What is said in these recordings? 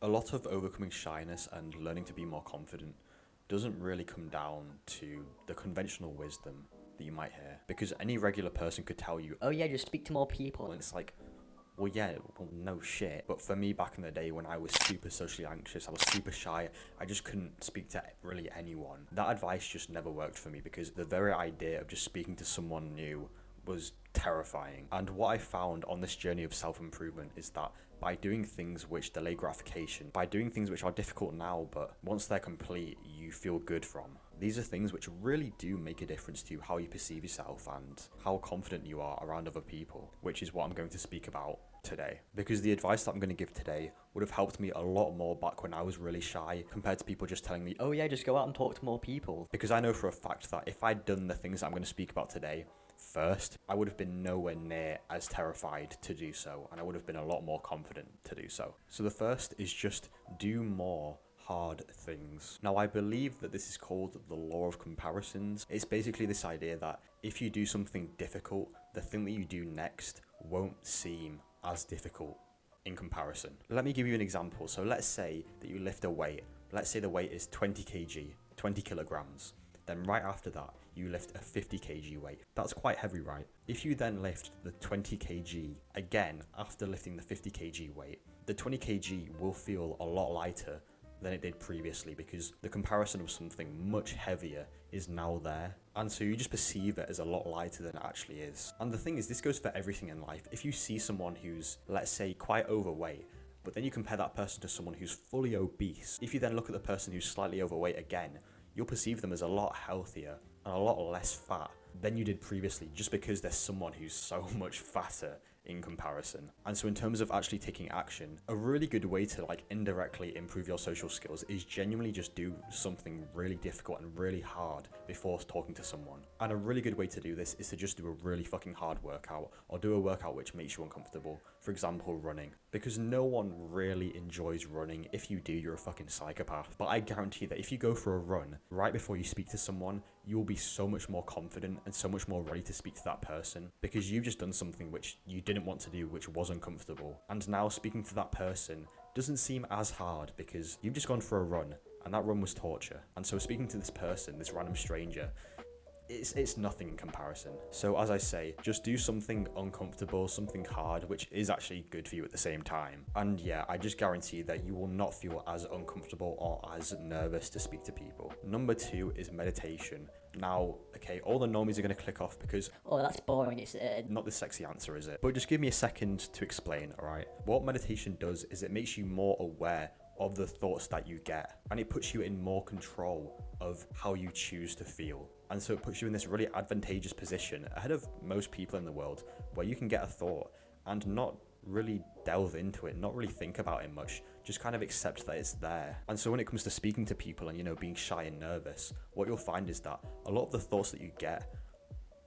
A lot of overcoming shyness and learning to be more confident doesn't really come down to the conventional wisdom that you might hear, because any regular person could tell you, oh yeah, just speak to more people. and it's like, well, yeah, well, no shit. But for me, back in the day when I was super socially anxious, I was super shy, I just couldn't speak to really anyone. That advice just never worked for me, because the very idea of just speaking to someone new was terrifying. And what I found on this journey of self-improvement is that by doing things which delay gratification, by doing things which are difficult now, but once they're complete, you feel good from, these are things which really do make a difference to how you perceive yourself and how confident you are around other people, which is what I'm going to speak about today. Because the advice that I'm going to give today would have helped me a lot more back when I was really shy, compared to people just telling me, oh yeah, just go out and talk to more people. Because I know for a fact that if I'd done the things that I'm going to speak about today first, I would have been nowhere near as terrified to do so, and I would have been a lot more confident to do so. So the first is just do more hard things. Now, I believe that this is called the law of comparisons. It's basically this idea that if you do something difficult, the thing that you do next won't seem as difficult in comparison. Let me give you an example. So let's say that you lift a weight. Let's say the weight is 20 kg, 20 kilograms. Then right after that, you lift a 50 kg weight. That's quite heavy, right? If you then lift the 20 kg again after lifting the 50 kg weight, the 20 kg will feel a lot lighter than it did previously, because the comparison of something much heavier is now there, and so you just perceive it as a lot lighter than it actually is. And the thing is, this goes for everything in life. If you see someone who's, let's say, quite overweight, but then you compare that person to someone who's fully obese, if you then look at the person who's slightly overweight again, you'll perceive them as a lot healthier and a lot less fat than you did previously, just because there's someone who's so much fatter in comparison. And so in terms of actually taking action, a really good way to indirectly improve your social skills is genuinely just do something really difficult and really hard before talking to someone. And a really good way to do this is to just do a really fucking hard workout, or do a workout which makes you uncomfortable. For example, running. Because no one really enjoys running. If you do, you're a fucking psychopath. But I guarantee that if you go for a run right before you speak to someone, you will be so much more confident and so much more ready to speak to that person, because you've just done something which you didn't want to do, which was uncomfortable. And now speaking to that person doesn't seem as hard, because you've just gone for a run, and that run was torture. And so speaking to this person, this random stranger, it's nothing in comparison. So as I say, just do something uncomfortable, something hard, which is actually good for you at the same time. And yeah, I just guarantee that you will not feel as uncomfortable or as nervous to speak to people. Number 2 is meditation. Now, okay, all the normies are going to click off because, oh, that's boring. It's not the sexy answer, is it? But just give me a second to explain, alright? What meditation does is it makes you more aware of the thoughts that you get, and it puts you in more control of how you choose to feel. And so it puts you in this really advantageous position ahead of most people in the world, where you can get a thought and not really delve into it, not really think about it much, just kind of accept that it's there. And so when it comes to speaking to people and, being shy and nervous, what you'll find is that a lot of the thoughts that you get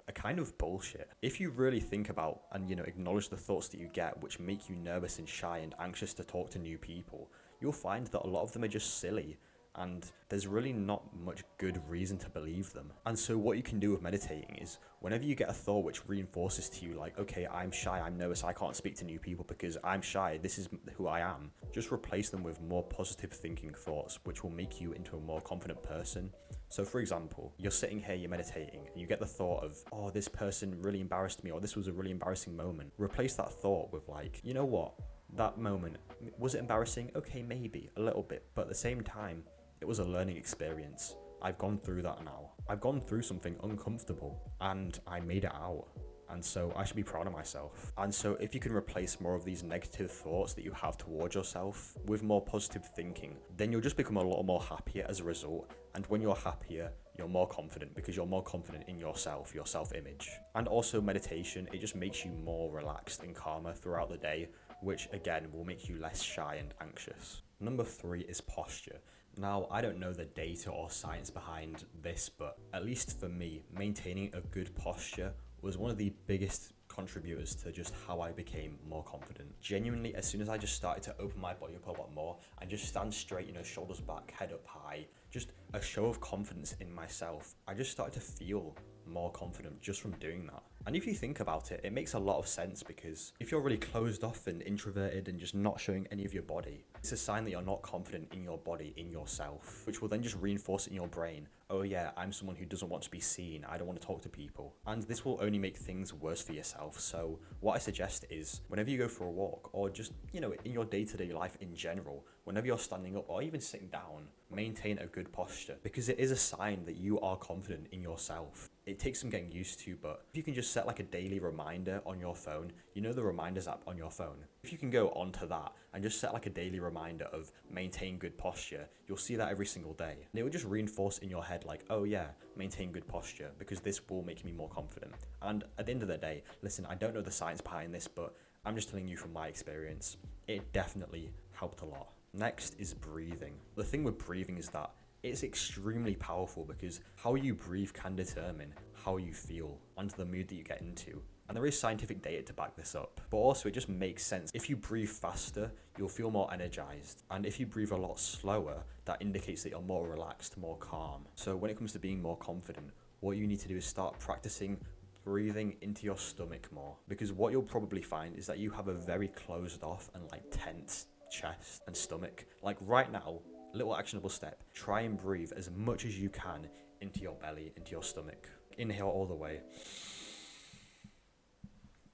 are kind of bullshit. If you really think about and, acknowledge the thoughts that you get which make you nervous and shy and anxious to talk to new people, you'll find that a lot of them are just silly, and there's really not much good reason to believe them. And so what you can do with meditating is, whenever you get a thought which reinforces to you like, okay, I'm shy, I'm nervous, I can't speak to new people because I'm shy, this is who I am, just replace them with more positive thinking thoughts which will make you into a more confident person. So for example, you're sitting here, you're meditating, and you get the thought of, oh, this person really embarrassed me, or this was a really embarrassing moment. Replace that thought with like, you know what, that moment, was it embarrassing? Okay, maybe a little bit, but at the same time, it was a learning experience. I've gone through that now. I've gone through something uncomfortable and I made it out. And so I should be proud of myself. And so if you can replace more of these negative thoughts that you have towards yourself with more positive thinking, then you'll just become a lot more happier as a result. And when you're happier, you're more confident, because you're more confident in yourself, your self-image. And also meditation, it just makes you more relaxed and calmer throughout the day, which again will make you less shy and anxious. Number 3 is posture. Now, I don't know the data or science behind this, but at least for me, maintaining a good posture was one of the biggest contributors to just how I became more confident. Genuinely, as soon as I just started to open my body up a lot more and just stand straight, shoulders back, head up high, just a show of confidence in myself, I just started to feel more confident just from doing that. And if you think about it, it makes a lot of sense, because if you're really closed off and introverted and just not showing any of your body, it's a sign that you're not confident in your body, in yourself, which will then just reinforce in your brain, oh yeah, I'm someone who doesn't want to be seen, I don't want to talk to people. And this will only make things worse for yourself. So what I suggest is, whenever you go for a walk, or just, in your day-to-day life in general, whenever you're standing up or even sitting down, maintain a good posture, because it is a sign that you are confident in yourself. It takes some getting used to, but if you can just set like a daily reminder on your phone, the reminders app on your phone, if you can go onto that and just set like a daily reminder of maintain good posture, you'll see that every single day. And it will just reinforce in your head like, oh yeah, maintain good posture, because this will make me more confident. And at the end of the day, listen, I don't know the science behind this, but I'm just telling you from my experience, it definitely helped a lot. Next is breathing. The thing with breathing is that it's extremely powerful, because how you breathe can determine how you feel and the mood that you get into. And there is scientific data to back this up. But also it just makes sense. If you breathe faster, you'll feel more energized. And if you breathe a lot slower, that indicates that you're more relaxed, more calm. So when it comes to being more confident, what you need to do is start practicing breathing into your stomach more. Because what you'll probably find is that you have a very closed off and tense chest and stomach. Like right now, little actionable step, try and breathe as much as you can into your belly, into your stomach. Inhale all the way.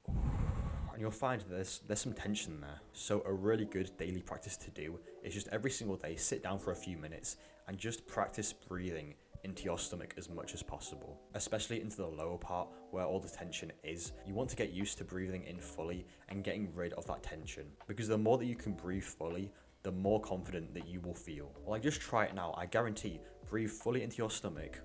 And you'll find there's some tension there. So a really good daily practice to do is just every single day sit down for a few minutes and just practice breathing into your stomach as much as possible, especially into the lower part where all the tension is. You want to get used to breathing in fully and getting rid of that tension, because the more that you can breathe fully, the more confident that you will feel. Like, just try it now. I guarantee, breathe fully into your stomach.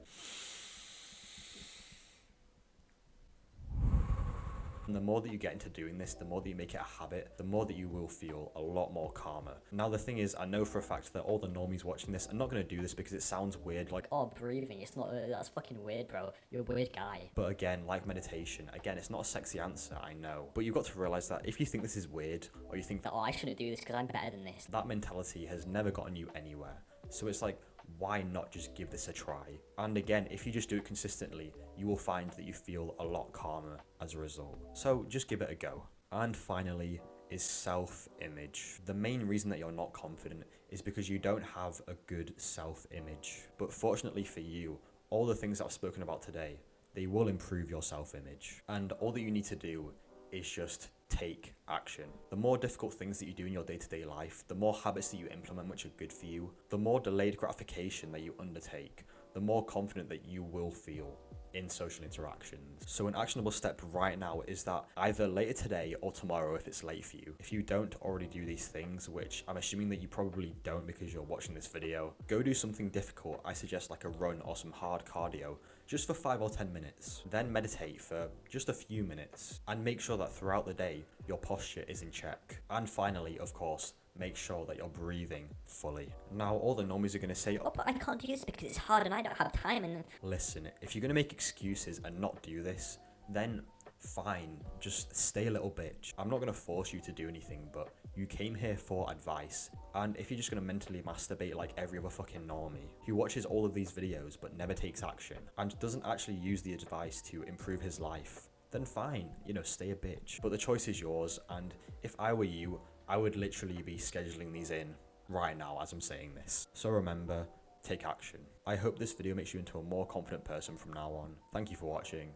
And the more that you get into doing this, the more that you make it a habit, the more that you will feel a lot more calmer. Now, the thing is, I know for a fact that all the normies watching this are not going to do this because it sounds weird. Like, Oh, breathing, it's not, that's fucking weird, bro. You're a weird guy. but again, like meditation, again, it's not a sexy answer, I know. But you've got to realize that if you think this is weird, or you think that Oh, I shouldn't do this because I'm better than this. that mentality has never gotten you anywhere. So it's like, why not just give this a try? And again, if you just do it consistently, you will find that you feel a lot calmer as a result. So just give it a go. And finally is self-image. The main reason that you're not confident is because you don't have a good self-image. But fortunately for you, all the things that I've spoken about today, they will improve your self-image. And all that you need to do is just take action. The more difficult things that you do in your day-to-day life, the more habits that you implement which are good for you, the more delayed gratification that you undertake, the more confident that you will feel in social interactions. So an actionable step right now is that either later today or tomorrow, if it's late for you, if you don't already do these things, which I'm assuming that you probably don't because you're watching this video, go do something difficult. I suggest like a run or some hard cardio, just for 5 or 10 minutes. Then meditate for just a few minutes and make sure that throughout the day, your posture is in check. And finally, of course, make sure that you're breathing fully. Now, all the normies are going to say, Oh, but I can't do this because it's hard and I don't have time and... Listen, if you're going to make excuses and not do this, then fine, just stay a little bitch. I'm not going to force you to do anything, but you came here for advice. And if you're just going to mentally masturbate like every other fucking normie who watches all of these videos but never takes action and doesn't actually use the advice to improve his life, then fine, stay a bitch. But the choice is yours, and if I were you, I would literally be scheduling these in right now as I'm saying this. So remember, take action. I hope this video makes you into a more confident person from now on. Thank you for watching,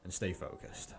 and stay focused.